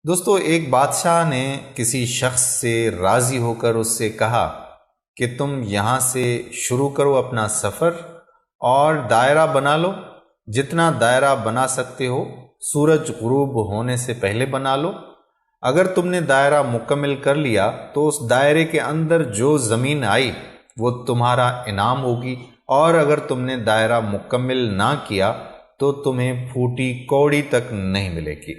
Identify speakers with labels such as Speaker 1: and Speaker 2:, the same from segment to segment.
Speaker 1: دوستو، ایک بادشاہ نے کسی شخص سے راضی ہو کر اس سے کہا کہ تم یہاں سے شروع کرو اپنا سفر اور دائرہ بنا لو، جتنا دائرہ بنا سکتے ہو سورج غروب ہونے سے پہلے بنا لو۔ اگر تم نے دائرہ مکمل کر لیا تو اس دائرے کے اندر جو زمین آئی وہ تمہارا انعام ہوگی، اور اگر تم نے دائرہ مکمل نہ کیا تو تمہیں پھوٹی کوڑی تک نہیں ملے گی۔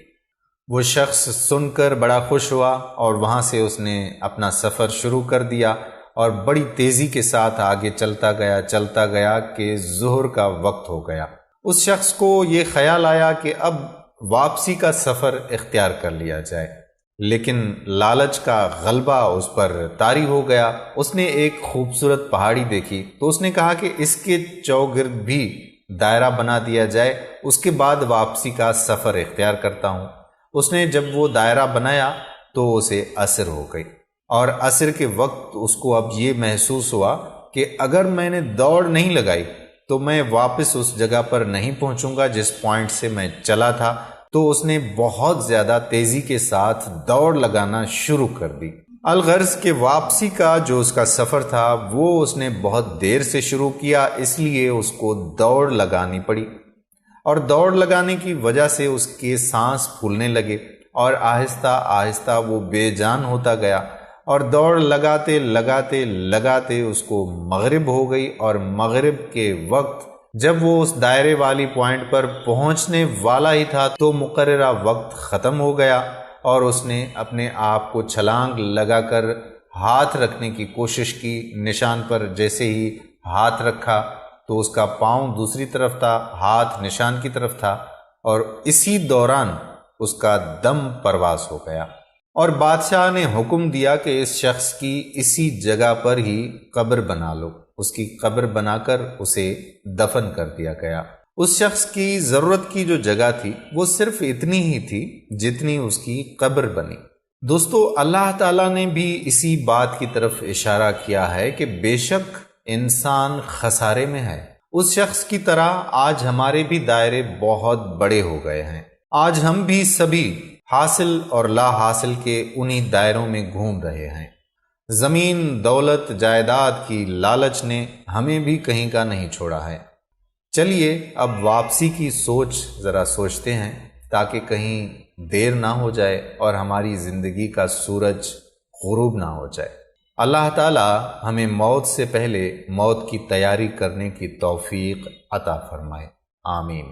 Speaker 1: وہ شخص سن کر بڑا خوش ہوا اور وہاں سے اس نے اپنا سفر شروع کر دیا اور بڑی تیزی کے ساتھ آگے چلتا گیا کہ ظہر کا وقت ہو گیا۔ اس شخص کو یہ خیال آیا کہ اب واپسی کا سفر اختیار کر لیا جائے، لیکن لالچ کا غلبہ اس پر طاری ہو گیا۔ اس نے ایک خوبصورت پہاڑی دیکھی تو اس نے کہا کہ اس کے چوگرد بھی دائرہ بنا دیا جائے، اس کے بعد واپسی کا سفر اختیار کرتا ہوں۔ اس نے جب وہ دائرہ بنایا تو اسے عصر ہو گئی، اور عصر کے وقت اس کو اب یہ محسوس ہوا کہ اگر میں نے دوڑ نہیں لگائی تو میں واپس اس جگہ پر نہیں پہنچوں گا جس پوائنٹ سے میں چلا تھا۔ تو اس نے بہت زیادہ تیزی کے ساتھ دوڑ لگانا شروع کر دی۔ الغرض کہ واپسی کا جو اس کا سفر تھا وہ اس نے بہت دیر سے شروع کیا، اس لیے اس کو دوڑ لگانی پڑی، اور دوڑ لگانے کی وجہ سے اس کے سانس پھولنے لگے اور آہستہ آہستہ وہ بے جان ہوتا گیا، اور دوڑ لگاتے لگاتے اس کو مغرب ہو گئی، اور مغرب کے وقت جب وہ اس دائرے والی پوائنٹ پر پہنچنے والا ہی تھا تو مقررہ وقت ختم ہو گیا، اور اس نے اپنے آپ کو چھلانگ لگا کر ہاتھ رکھنے کی کوشش کی۔ نشان پر جیسے ہی ہاتھ رکھا تو اس کا پاؤں دوسری طرف تھا، ہاتھ نشان کی طرف تھا، اور اسی دوران اس کا دم پرواز ہو گیا، اور بادشاہ نے حکم دیا کہ اس شخص کی اسی جگہ پر ہی قبر بنا لو۔ اس کی قبر بنا کر اسے دفن کر دیا گیا۔ اس شخص کی ضرورت کی جو جگہ تھی وہ صرف اتنی ہی تھی جتنی اس کی قبر بنی۔ دوستو، اللہ تعالیٰ نے بھی اسی بات کی طرف اشارہ کیا ہے کہ بے شک انسان خسارے میں ہے۔ اس شخص کی طرح آج ہمارے بھی دائرے بہت بڑے ہو گئے ہیں۔ آج ہم بھی سبھی حاصل اور لا حاصل کے انہی دائروں میں گھوم رہے ہیں۔ زمین، دولت، جائیداد کی لالچ نے ہمیں بھی کہیں کا نہیں چھوڑا ہے۔ چلیے اب واپسی کی سوچ ذرا سوچتے ہیں، تاکہ کہیں دیر نہ ہو جائے اور ہماری زندگی کا سورج غروب نہ ہو جائے۔ اللہ تعالی ہمیں موت سے پہلے موت کی تیاری کرنے کی توفیق عطا فرمائے، آمین۔